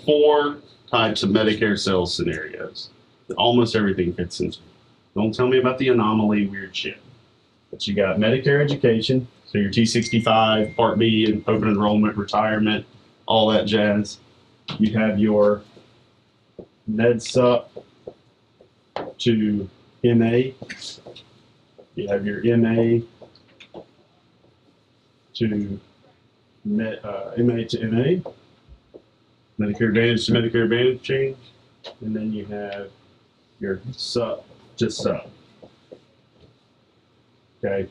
4 types of Medicare sales scenarios. Almost everything fits into. Don't tell me about the anomaly weird shit. But you got Medicare education, so your T65, Part B, and open enrollment, retirement, all that jazz. You have your MedSup to MA. You have your MA to MA to MA. Medicare Advantage to Medicare Advantage change. And then you have your SUP to SUP. Okay.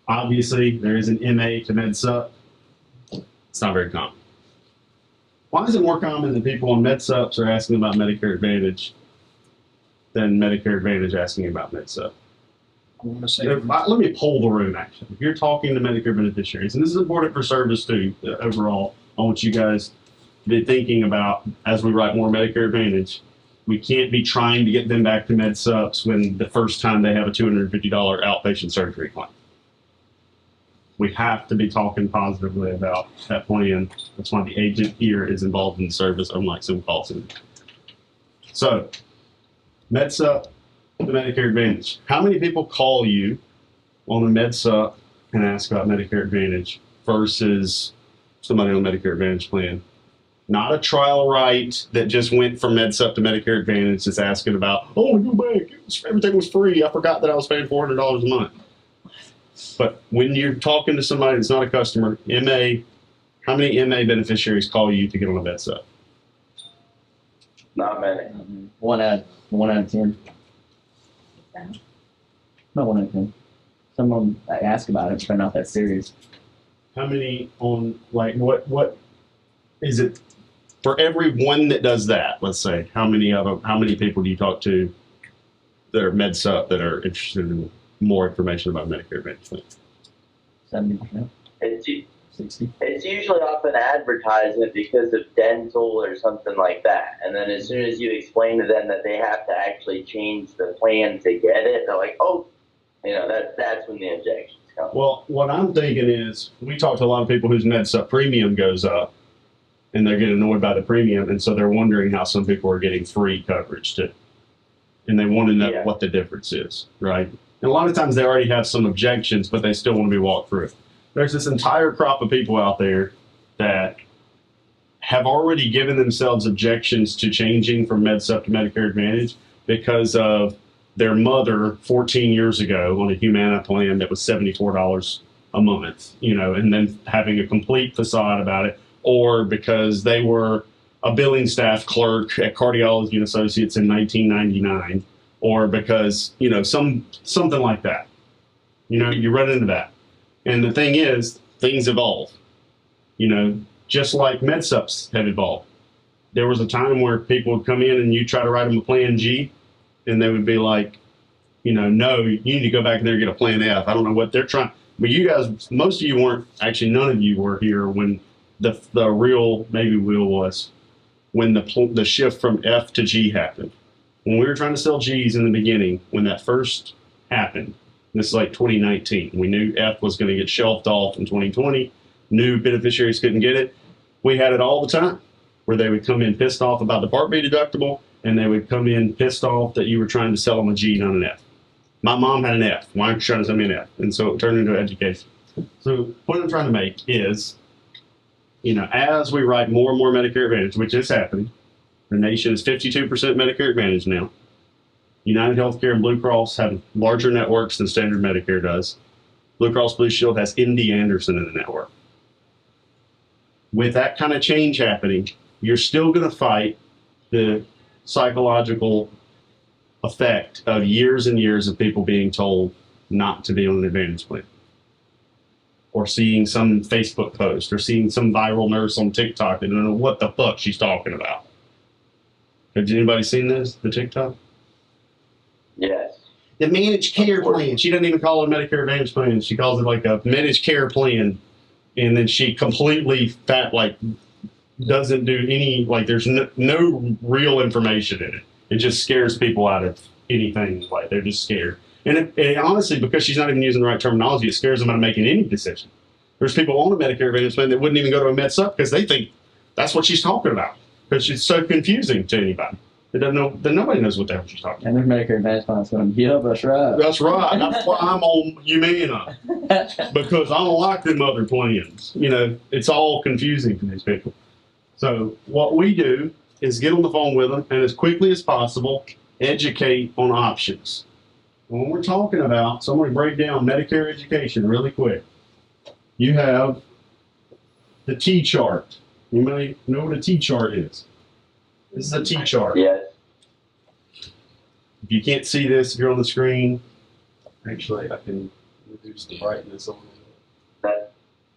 Obviously, there is an MA to MedSup. It's not very common. Why is it more common that people on MedSups are asking about Medicare Advantage than Medicare Advantage asking about MedSup? I want to say, Let me poll the room, actually. If you're talking to Medicare beneficiaries, and this is important for service too, overall, I want you guys to be thinking about, as we write more Medicare Advantage, we can't be trying to get them back to MedSups when the first time they have a $250 outpatient surgery claim. We have to be talking positively about that plan. That's why the agent here is involved in the service, unlike some call centers. So, MedSup to Medicare Advantage. How many people call you on a MedSup and ask about Medicare Advantage versus somebody on a Medicare Advantage plan? Not a trial right that just went from MedSup to Medicare Advantage, just asking about, oh, go back, everything was free. I forgot that I was paying $400 a month. But when you're talking to somebody that's not a customer, MA, how many MA beneficiaries call you to get on a MedSup? Not many. One out of 10. Not 1 out of 10. Some of them I ask about it, but they're not that serious. How many on, like, what is it for every one that does that? Let's say, how many people do you talk to that are MedSup that are interested in more information about Medicare Advantage? 70%. It's 60. It's usually often advertisement because of dental or something like that. And then as soon as you explain to them that they have to actually change the plan to get it, they're like, oh, that's when the objections come. Well, what I'm thinking is we talk to a lot of people whose MedSup premium goes up and they're getting annoyed by the premium. And so they're wondering how some people are getting free coverage too. And they want to know what the difference is, right? And a lot of times they already have some objections, but they still want to be walked through. There's this entire crop of people out there that have already given themselves objections to changing from MedSup to Medicare Advantage because of their mother 14 years ago on a Humana plan that was $74 a month, and then having a complete facade about it, or because they were a billing staff clerk at Cardiology and Associates in 1999, or because, something like that. You run into that. And the thing is, things evolve. Just like MedSups have evolved. There was a time where people would come in and you try to write them a Plan G, and they would be like, no, you need to go back in there and get a Plan F. I don't know what they're trying. But you guys, most of you weren't, actually none of you were here when the real, maybe Will was, when the shift from F to G happened. When we were trying to sell Gs in the beginning, when that first happened, this is like 2019. We knew F was going to get shelved off in 2020. New beneficiaries couldn't get it. We had it all the time where they would come in pissed off about the Part B deductible, and they would come in pissed off that you were trying to sell them a G, not an F. My mom had an F. Why aren't you trying to sell me an F? And so it turned into education. So the point I'm trying to make is, as we write more and more Medicare Advantage, which is happening, the nation is 52% Medicare Advantage now. United Healthcare and Blue Cross have larger networks than standard Medicare does. Blue Cross Blue Shield has MD Anderson in the network. With that kind of change happening, you're still going to fight the psychological effect of years and years of people being told not to be on an Advantage plan, or seeing some Facebook post, or seeing some viral nurse on TikTok that don't know what the fuck she's talking about. Has anybody seen this, the TikTok? Yes. The managed care plan. She doesn't even call it a Medicare Advantage plan. She calls it like a managed care plan. And then she completely doesn't do any, there's no real information in it. It just scares people out of anything. They're just scared. And honestly, because she's not even using the right terminology, it scares them out of making any decision. There's people on a Medicare Advantage plan that wouldn't even go to a MedSup because they think that's what she's talking about. because it's so confusing to anybody. It doesn't know. Then nobody knows what the hell she's talking about. And their Medicare Advantage plans going, yeah, that's right. That's right. That's why I'm on Humana, because I don't like them other plans. You know, it's all confusing to these people. So what we do is get on the phone with them and as quickly as possible educate on options. When we're talking about, so I'm going to break down Medicare education really quick. You have the T chart. You may know what a T chart is. This is a T chart. Yes. If you can't see this, if you're on the screen, actually I can reduce the brightness on it.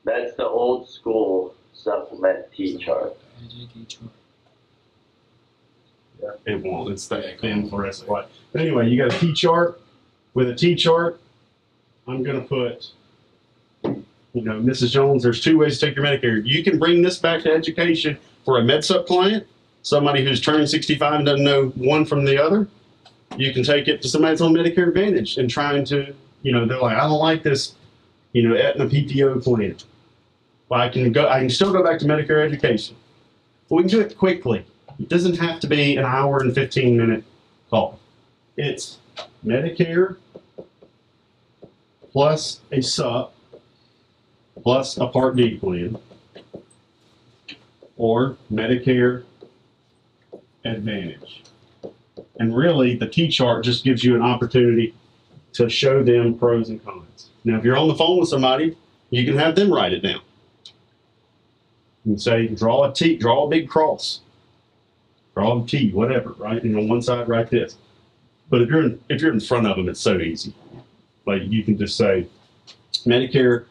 That's the old school supplement T chart. Yeah, it won't. It's that thin fluorescent light. But anyway, you got a T chart. With a T chart, I'm going to put, you know, Mrs. Jones, there's two ways to take your Medicare. You can bring this back to education for a MedSup client, somebody who's turned 65 and doesn't know one from the other. You can take it to somebody that's on Medicare Advantage and trying to, you know, they're like, I don't like this, you know, Aetna PPO plan. Well, I can still go back to Medicare education. But we can do it quickly. It doesn't have to be an hour and 15-minute call. It's Medicare plus a SUP plus a Part D plan, or Medicare Advantage. And really, the T chart just gives you an opportunity to show them pros and cons. Now, if you're on the phone with somebody, you can have them write it down. You can say, draw a T, draw a big cross, draw a T, whatever, right? And on one side, write this. But if you're in front of them, it's so easy. Like, you can just say, Medicare,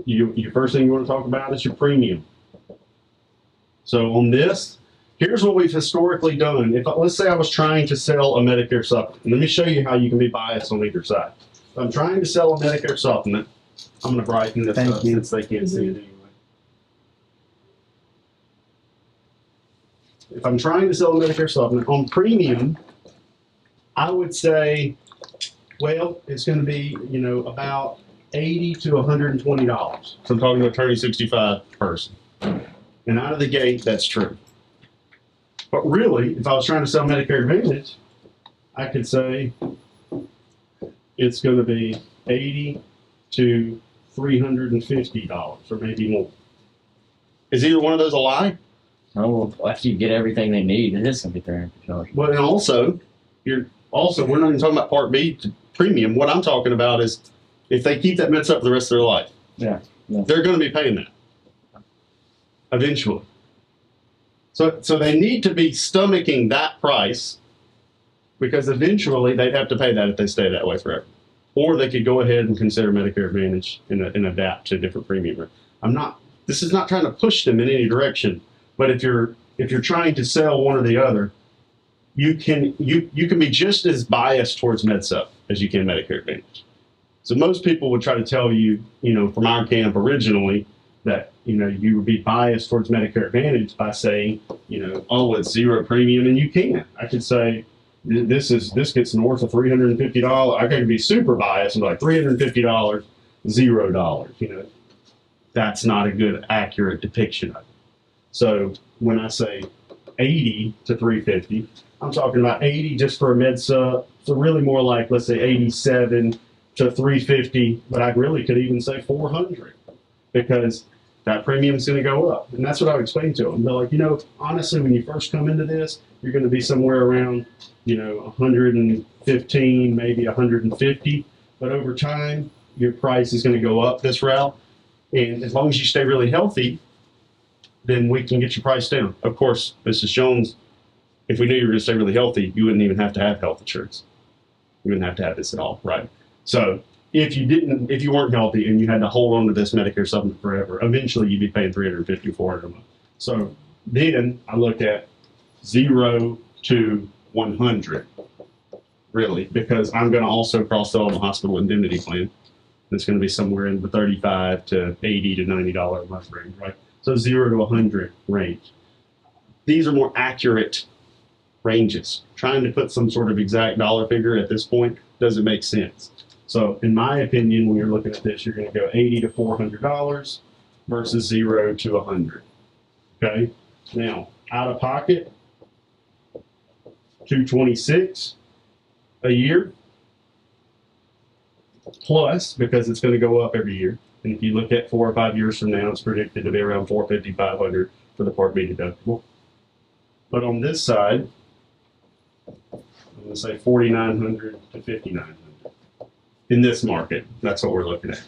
your first thing you want to talk about is your premium. So on this, here's what we've historically done. Let's say I was trying to sell a Medicare supplement. Let me show you how you can be biased on either side. If I'm trying to sell a Medicare supplement, I'm going to brighten this up since they can't see it anyway. If I'm trying to sell a Medicare supplement on premium, I would say, well, it's going to be, you know, about $80 to $120. So I'm talking to a attorney 65 person. And out of the gate, that's true. But really, if I was trying to sell Medicare Advantage, I could say it's going to be $80 to $350 or maybe more. Is either one of those a lie? Oh, well, after you get everything they need, it is going to be $350. Well, and also, we're not even talking about Part B to premium. What I'm talking about is if they keep that meds up for the rest of their life, Yeah. they're going to be paying that eventually. So they need to be stomaching that price because eventually they'd have to pay that if they stay that way forever. Or they could go ahead and consider Medicare Advantage and adapt to a different premium. This is not trying to push them in any direction, but if you're trying to sell one or the other, you can be just as biased towards MedSup as you can Medicare Advantage. So most people would try to tell you, you know, from our camp originally, that, you know, you would be biased towards Medicare Advantage by saying, you know, oh, it's zero premium, and you can't. I could say this gets north of $350. I could be super biased and be like $350, $0. You know, that's not a good, accurate depiction of it. So when I say 80 to 350, I'm talking about 80 just for a MedSup. So really more like, let's say 87 to 350, but I really could even say 400 because that premium is going to go up. And that's what I would explain to them. They're like, you know, honestly, when you first come into this, you're going to be somewhere around, you know, 115, maybe 150. But over time, your price is going to go up this route. And as long as you stay really healthy, then we can get your price down. Of course, Mrs. Jones, if we knew you were going to stay really healthy, you wouldn't even have to have health insurance. You wouldn't have to have this at all, right? So if you weren't healthy and you had to hold on to this Medicare supplement forever, eventually you'd be paying $350, $400 a month. So then I looked at 0 to 100, really, because I'm going to also cross-sell on the hospital indemnity plan. That's going to be somewhere in the $35 to $80 to $90 a month range, right? So 0 to 100 range. These are more accurate ranges. Trying to put some sort of exact dollar figure at this point doesn't make sense. So in my opinion, when you're looking at this, you're going to go $80 to $400 versus 0 to 100. Okay. Now, out of pocket, $226 a year, plus because it's going to go up every year. And if you look at 4 or 5 years from now, it's predicted to be around $450, $500 for the Part B deductible. But on this side, I'm going to say $4,900 to $5,900 in this market. That's what we're looking at.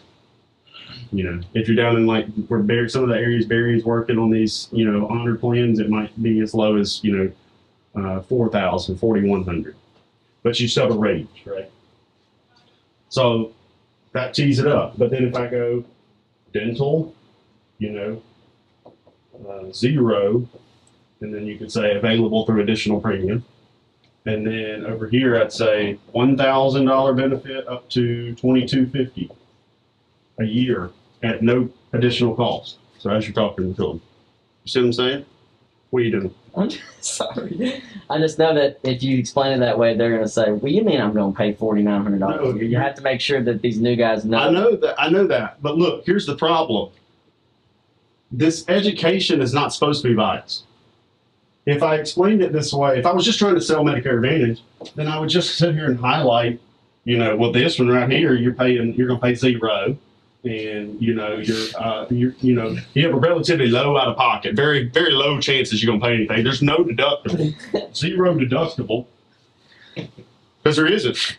You know, if you're down in like where Barry, some of the areas Barry's working on these, you know, honor plans, it might be as low as, you know, $4,000, $4,100. But you still have a range, right? So that tees it up. But then if I go dental, you know, 0, and then you could say available through additional premium. And then over here, I'd say $1,000 benefit up to $2,250 a year at no additional cost. So as you're talking to them, you see what I'm saying? What are you doing? I'm sorry. I just know that if you explain it that way, they're going to say, "Well, you mean I'm going to pay $4,900 No, a year?" You have to make sure that these new guys know. I know that. But look, here's the problem. This education is not supposed to be biased. If I explained it this way, if I was just trying to sell Medicare Advantage, then I would just sit here and highlight, you know, well, this one right here, you're going to pay 0. And you know you have a relatively low out of pocket, very very low chances you're gonna pay anything. There's no deductible, 0 deductible, because there isn't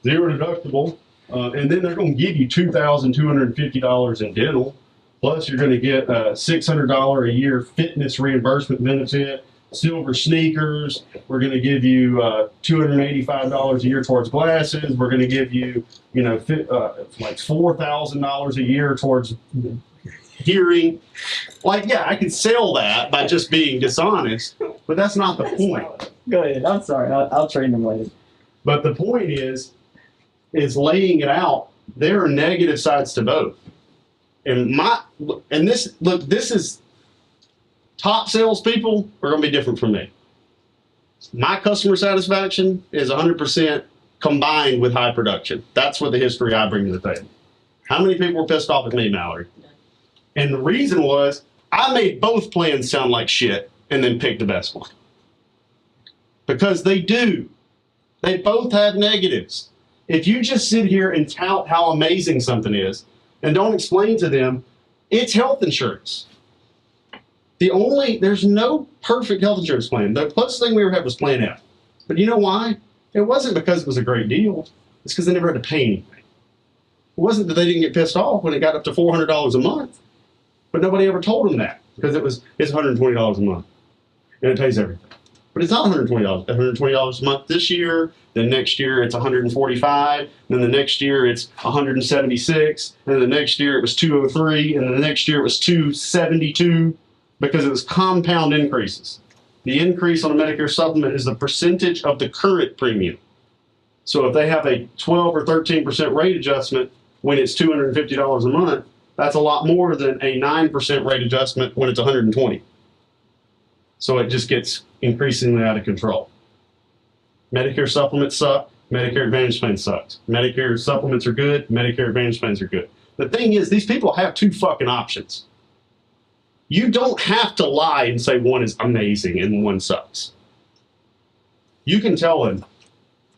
0 deductible, and then they're gonna give you $2,250 in dental, plus you're gonna get a $600 a year fitness reimbursement benefit, silver sneakers. We're gonna give you $285 a year towards glasses. We're gonna give you like $4,000 a year towards hearing. Like, yeah, I could sell that by just being dishonest, but that's not the point. Go ahead. I'm sorry. I'll train them later. But the point is laying it out. There are negative sides to both. This is top salespeople are going to be different from me. My customer satisfaction is 100% combined with high production. That's what the history I bring to the table. How many people were pissed off at me, Mallory? And the reason was I made both plans sound like shit and then picked the best one. Because they do. They both have negatives. If you just sit here and tout how amazing something is and don't explain to them, it's health insurance. There's no perfect health insurance plan. The closest thing we ever had was Plan F. But you know why? It wasn't because it was a great deal. It's because they never had to pay anything. It wasn't that they didn't get pissed off when it got up to $400 a month. But nobody ever told them that because it's $120 a month. And it pays everything. But it's not $120. $120 a month this year. Then next year it's $145. Then the next year it's $176. And then the next year it was $203. And then the next year it was $272 because it was compound increases. The increase on a Medicare supplement is the percentage of the current premium. So if they have a 12 or 13% rate adjustment when it's $250 a month, that's a lot more than a 9% rate adjustment when it's $120. So it just gets increasingly out of control. Medicare supplements suck. Medicare Advantage plans sucks. Medicare supplements are good. Medicare Advantage plans are good. The thing is, these people have two fucking options. You don't have to lie and say one is amazing and one sucks. You can tell them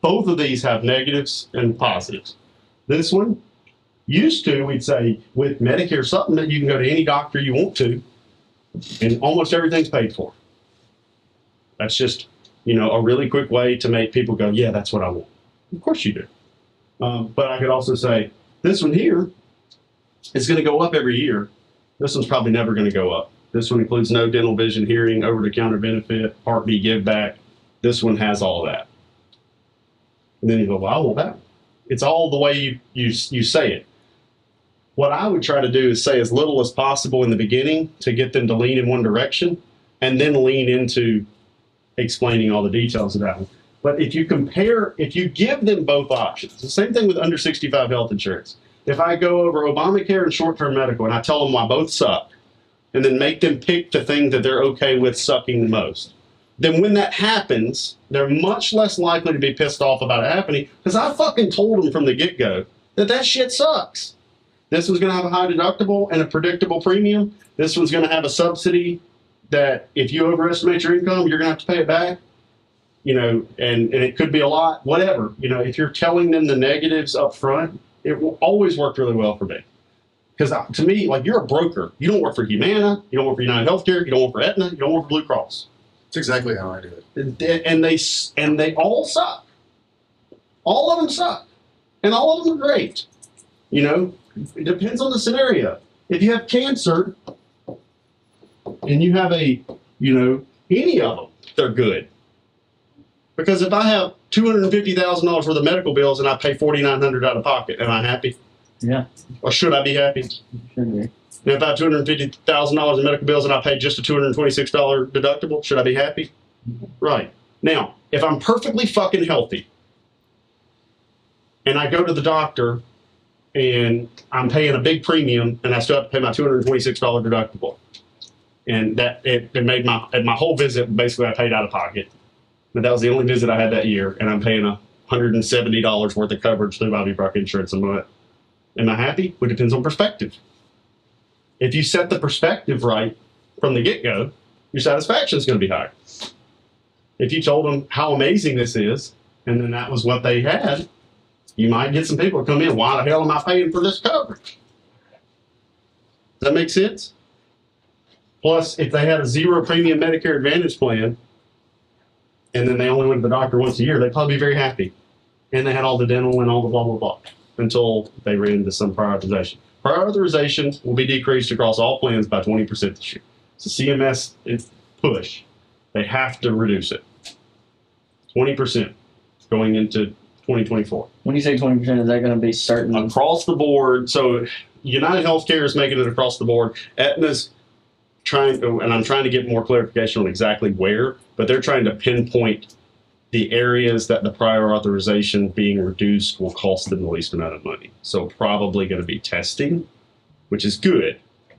both of these have negatives and positives. This one, used to, we'd say with Medicare supplement, you can go to any doctor you want to and almost everything's paid for. That's just, a really quick way to make people go, yeah, that's what I want. Of course you do. But I could also say, this one here is going to go up every year. This one's probably never going to go up. This one includes no dental, vision, hearing, over-the-counter benefit, Part B give back. This one has all that. And then you go, well, I want that. It's all the way you say it. What I would try to do is say as little as possible in the beginning to get them to lean in one direction and then lean into explaining all the details of that one. But if you give them both options, the same thing with under 65 health insurance. If I go over Obamacare and short-term medical and I tell them why both suck and then make them pick the thing that they're okay with sucking the most, then when that happens, they're much less likely to be pissed off about it happening because I fucking told them from the get-go that shit sucks. This one's going to have a high deductible and a predictable premium. This one's going to have a subsidy that if you overestimate your income, you're going to have to pay it back. you know, and it could be a lot, whatever. You know, if you're telling them the negatives up front, it will always work really well for me. Because to me, like, you're a broker. You don't work for Humana. You don't work for United Healthcare. You don't work for Aetna. You don't work for Blue Cross. That's exactly how I do it. And they all suck. All of them suck. And all of them are great. You know, it depends on the scenario. If you have cancer and you have any of them, they're good. Because if I have $250,000 worth of medical bills and I pay $4,900 out of pocket, am I happy? Yeah. Or should I be happy? Should be. And if I have $250,000 in medical bills and I pay just a $226 deductible, should I be happy? Right. Now, if I'm perfectly fucking healthy and I go to the doctor and I'm paying a big premium and I still have to pay my $226 deductible, and that it made my whole visit, basically I paid out of pocket, but that was the only visit I had that year, and I'm paying $170 worth of coverage through Bobby Brock Insurance a month. Am I happy? Well, it depends on perspective. If you set the perspective right from the get-go, your satisfaction is going to be higher. If you told them how amazing this is, and then that was what they had, you might get some people to come in. Why the hell am I paying for this coverage? Does that make sense? Plus, if they had a zero premium Medicare Advantage plan, and then they only went to the doctor once a year, they'd probably be very happy. And they had all the dental and all the blah, blah, blah, until they ran into some prioritization. Prioritization will be decreased across all plans by 20% this year. So CMS is push. They have to reduce it. 20% going into 2024. When you say 20%, is that going to be certain? Across the board. So United Healthcare is making it across the board. Aetna's trying, and I'm trying to get more clarification on exactly where, but they're trying to pinpoint the areas that the prior authorization being reduced will cost them the least amount of money. So probably going to be testing, which is good,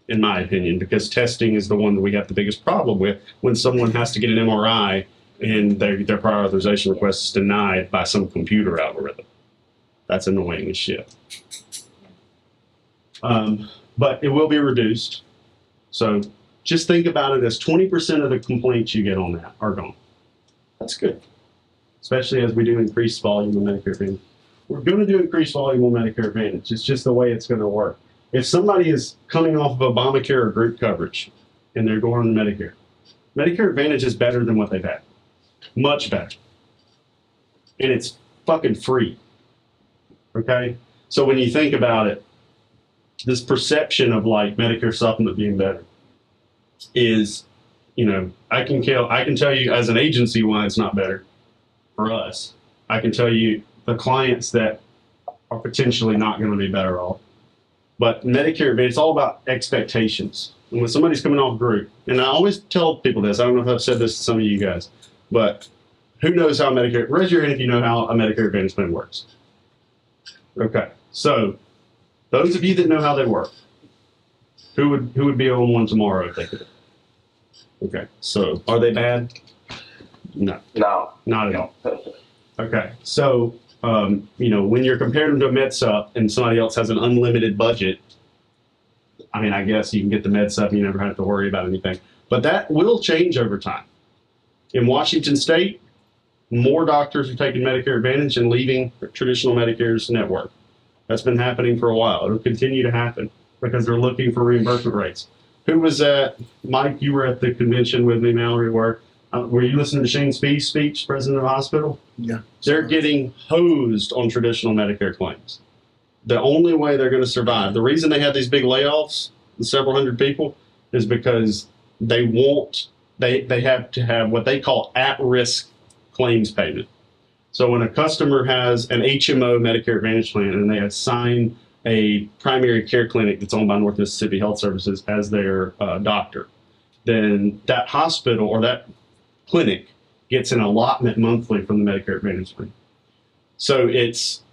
in my opinion, because testing is the one that we have the biggest problem with when someone has to get an MRI and their prior authorization request is denied by some computer algorithm. That's annoying as shit. But it will be reduced. So just think about it as 20% of the complaints you get on that are gone. That's good. Especially as we do increased volume of Medicare Advantage. We're going to do increased volume of Medicare Advantage. It's just the way it's going to work. If somebody is coming off of Obamacare or group coverage and they're going on Medicare, Medicare Advantage is better than what they've had. Much better. And it's fucking free. Okay? So when you think about it, this perception of like Medicare supplement being better is, I can tell you as an agency why it's not better. For us, I can tell you the clients that are potentially not going to be better off. But Medicare, it's all about expectations. And when somebody's coming off group, and I always tell people this, I don't know if I've said this to some of you guys, but who knows how Medicare, raise your hand if you know how a Medicare Advantage plan works. Okay, so those of you that know how they work, who would be on one tomorrow if they could? Okay, so are they bad? No. No. Not at all. Okay. So, when you're comparing them to a MedSup and somebody else has an unlimited budget, I mean, I guess you can get the MedSup and you never have to worry about anything. But that will change over time. In Washington State, more doctors are taking Medicare Advantage and leaving traditional Medicare's network. That's been happening for a while. It'll continue to happen because they're looking for reimbursement rates. Who was at, Mike, you were at the convention with me, Mallory, were you listening to Shane Spee's speech, president of the hospital? Yeah. They're getting hosed on traditional Medicare claims. The only way they're going to survive, the reason they have these big layoffs, several hundred people, is because they have to have what they call at-risk claims payment. So when a customer has an HMO Medicare Advantage plan and they assign a primary care clinic that's owned by North Mississippi Health Services as their doctor, then that hospital or that clinic gets an allotment monthly from the Medicare Advantage plan. So it's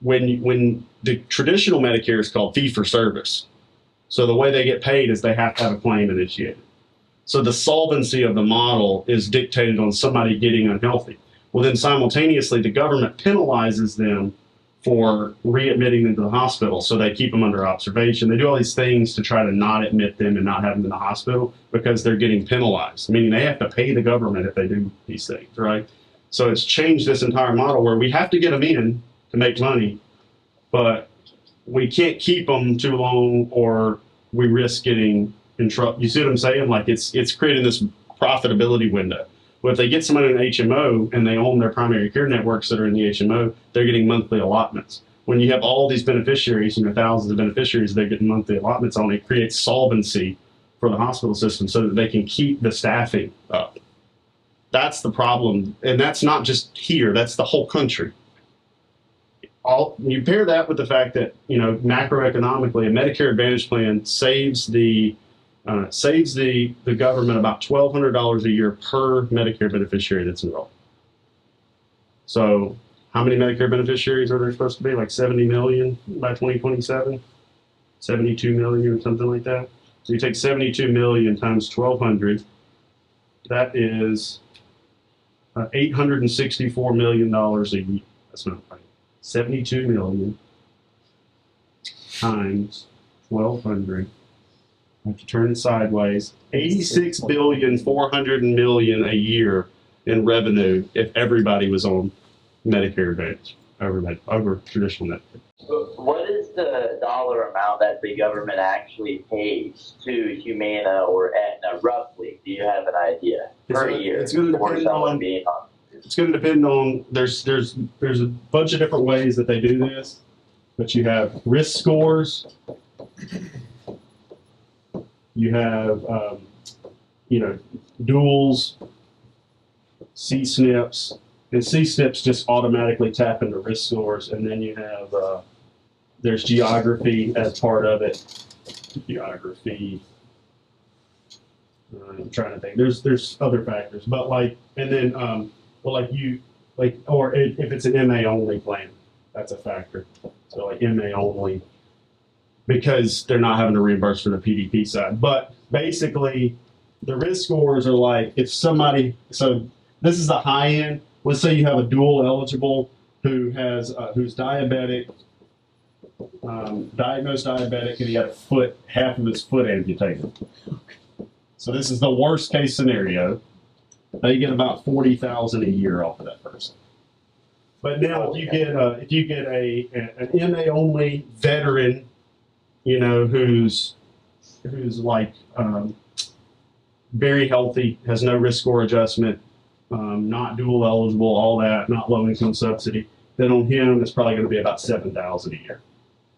when the traditional Medicare is called fee for service. So the way they get paid is they have to have a claim initiated. So the solvency of the model is dictated on somebody getting unhealthy. Well, then simultaneously the government penalizes them for readmitting them to the hospital. So they keep them under observation. They do all these things to try to not admit them and not have them in the hospital because they're getting penalized, meaning they have to pay the government if they do these things, right? So it's changed this entire model where we have to get them in to make money, but we can't keep them too long or we risk getting in trouble. You see what I'm saying? Like it's creating this profitability window. But if they get someone in an HMO and they own their primary care networks that are in the HMO, they're getting monthly allotments. When you have all these beneficiaries, thousands of beneficiaries, they're getting monthly allotments on, it creates solvency for the hospital system so that they can keep the staffing up. That's the problem. And that's not just here, that's the whole country. You pair that with the fact that, macroeconomically, a Medicare Advantage plan saves the government about $1,200 a year per Medicare beneficiary that's enrolled. So how many Medicare beneficiaries are there supposed to be? Like 70 million by 2027? 72 million or something like that? So you take 72 million times 1,200, that is $864 million a year. That's not right. 72 million times 1,200. I have to turn it sideways. 86,400 million a year in revenue if everybody was on Medicare Advantage over traditional Medicare. What is the dollar amount that the government actually pays to Humana or Aetna roughly? Do you have an idea per year? It's going to depend on. It's going to depend on. There's a bunch of different ways that they do this, but you have risk scores. You have duals, C-SNPs, and C-SNPs just automatically tap into risk scores, and then you have there's geography as part of it. Geography. I'm trying to think. There's other factors, but or if it's an MA only plan, that's a factor. So like MA only, because they're not having to reimburse for the PDP side. But basically, the risk scores are like if somebody. So this is the high end. Let's say you have a dual eligible who has who's diabetic, diagnosed diabetic, and he had half of his foot amputated. So this is the worst case scenario. They get about $40,000 a year off of that person. But now, if you get an MA only veteran, who's like very healthy, has no risk score adjustment, not dual eligible, all that, not low income subsidy, then on him it's probably going to be about $7,000 a year.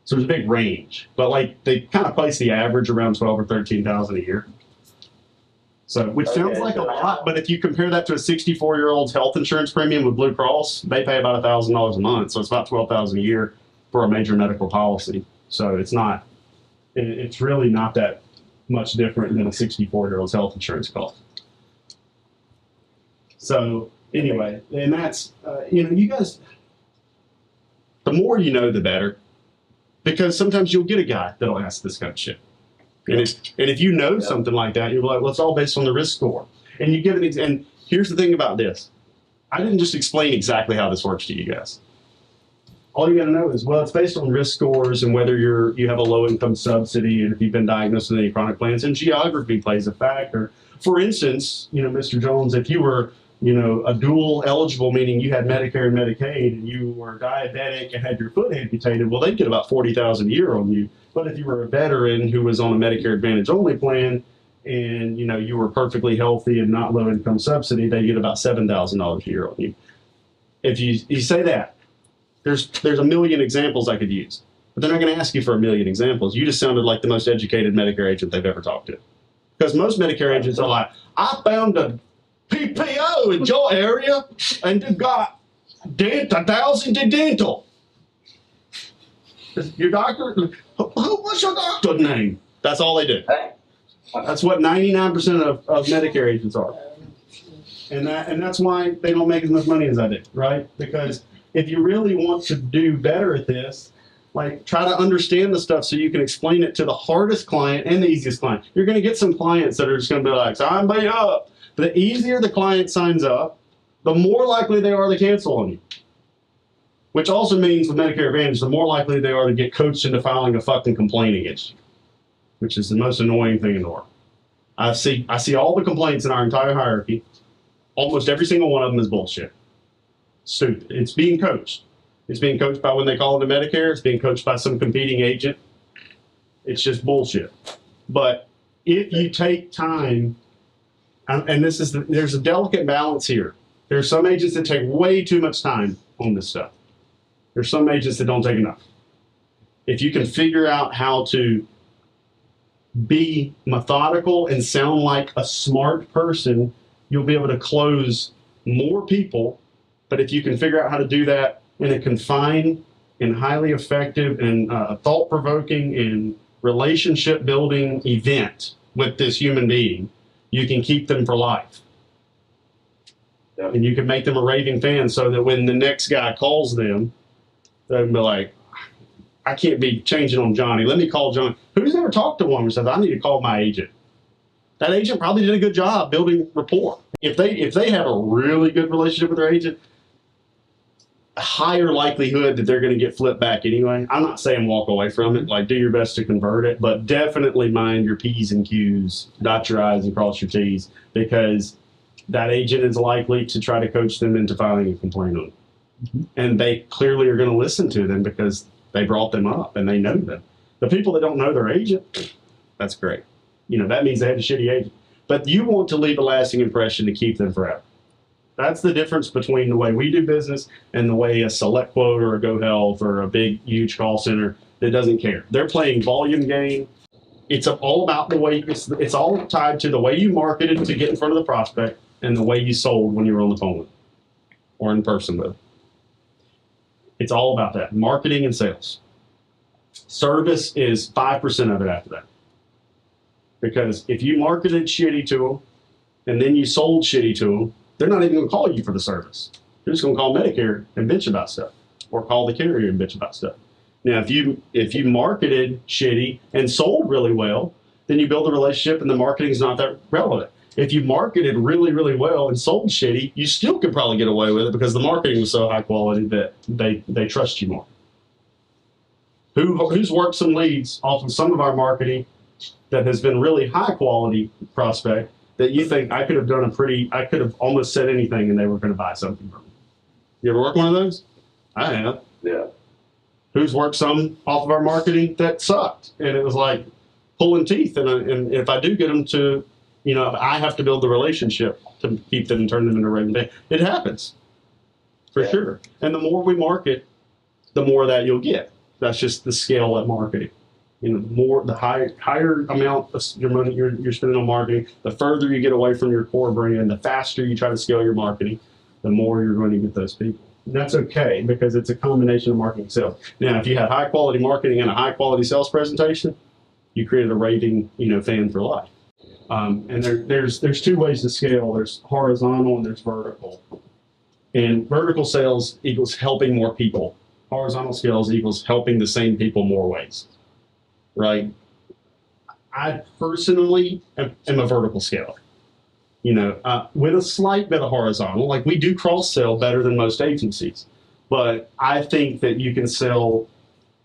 So there's a big range, but like they kind of place the average around $12,000 or $13,000 a year. So, which sounds like a lot, but if you compare that to a 64-year-old's health insurance premium with Blue Cross, they pay about $1,000 a month. So it's about $12,000 a year for a major medical policy. So it's really not that much different than a 64-year-old's health insurance cost. So anyway, and that's, you guys, the more you know, the better, because sometimes you'll get a guy that'll ask this kind of shit. And if you know something like that, you're like, well, it's all based on the risk score. And you give an and here's the thing about this. I didn't just explain exactly how this works to you guys. All you got to know is, well, it's based on risk scores and whether you have a low income subsidy and if you've been diagnosed with any chronic plans, and geography plays a factor. For instance, Mr. Jones, if you were, a dual eligible, meaning you had Medicare and Medicaid and you were diabetic and had your foot amputated, well, they'd get about $40,000 a year on you. But if you were a veteran who was on a Medicare Advantage only plan and, you were perfectly healthy and not low income subsidy, they get about $7,000 a year on you. If you say that, there's a million examples I could use, but they're not going to ask you for a million examples. You just sounded like the most educated Medicare agent they've ever talked to. Because most Medicare agents are like, I found a PPO in your area and you got $1,000 in dental. Your doctor, what's your doctor's name? That's all they do. That's what 99% of Medicare agents are. And that's why they don't make as much money as I do, right? Because if you really want to do better at this, like try to understand the stuff so you can explain it to the hardest client and the easiest client. You're going to get some clients that are just going to be like, sign me up. The easier the client signs up, the more likely they are to cancel on you. Which also means with Medicare Advantage, the more likely they are to get coached into filing a fucking complaint against you, which is the most annoying thing in the world. I see all the complaints in our entire hierarchy. Almost every single one of them is bullshit. stupid. It's being coached. It's being coached by when they call it a Medicare. It's being coached by some competing agent. It's just bullshit. But if you take time, and there's a delicate balance here. There's some agents that take way too much time on this stuff. There's some agents that don't take enough. If you can figure out how to be methodical and sound like a smart person, you'll be able to close more people. But if you can figure out how to do that in a confined and highly effective and thought-provoking and relationship-building event with this human being, you can keep them for life. Yeah. And you can make them a raving fan so that when the next guy calls them, they'll be like, I can't be changing on Johnny. Let me call John. Who's ever talked to one and said, I need to call my agent? That agent probably did a good job building rapport. If they have a really good relationship with their agent, a higher likelihood that they're going to get flipped back anyway. I'm not saying walk away from it, like do your best to convert it, but definitely mind your P's and Q's, dot your I's and cross your T's, because that agent is likely to try to coach them into filing a complaint on them. Mm-hmm. And they clearly are going to listen to them because they brought them up and they know them. The people that don't know their agent, that's great. That means they had a shitty agent. But you want to leave a lasting impression to keep them forever. That's the difference between the way we do business and the way a SelectQuote or a GoHealth or a big, huge call center that doesn't care. They're playing volume game. It's all about the way, it's all tied to the way you marketed to get in front of the prospect and the way you sold when you were on the phone with them or in person with them. It's all about that, marketing and sales. Service is 5% of it after that. Because if you marketed shitty to them and then you sold shitty to them, they're not even going to call you for the service. They're just going to call Medicare and bitch about stuff, or call the carrier and bitch about stuff. Now, if you marketed shitty and sold really well, then you build a relationship and the marketing is not that relevant. If you marketed really, really well and sold shitty, you still could probably get away with it because the marketing was so high quality that they trust you more. Who's worked some leads off of some of our marketing that has been really high quality prospect that you think I could have almost said anything and they were going to buy something from me? You ever work one of those? I have. Yeah. Who's worked some off of our marketing that sucked and it was like pulling teeth, and if I do get them to, I have to build the relationship to keep them and turn them into revenue. It happens for sure. And the more we market, the more that you'll get. That's just the scale at marketing. The higher amount of your money you're spending on marketing, the further you get away from your core brand, the faster you try to scale your marketing, the more you're going to get those people. And that's okay because it's a combination of marketing and sales. Now, if you have high quality marketing and a high quality sales presentation, you created a raving, fan for life. And there's two ways to scale. There's horizontal and there's vertical. And vertical sales equals helping more people. Horizontal sales equals helping the same people more ways. Right? I personally am a vertical scaler. With a slight bit of horizontal, like we do cross sell better than most agencies, but I think that you can sell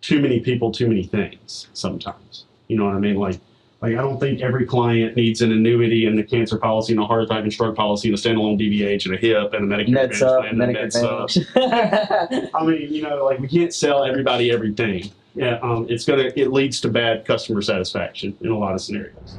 too many people too many things sometimes. You know what I mean? Like I don't think every client needs an annuity and a cancer policy and a heart attack and stroke policy and a standalone DVH and a hip and a Medicare Advantage plan and a I mean, we can't sell everybody everything. Yeah, it leads to bad customer satisfaction in a lot of scenarios.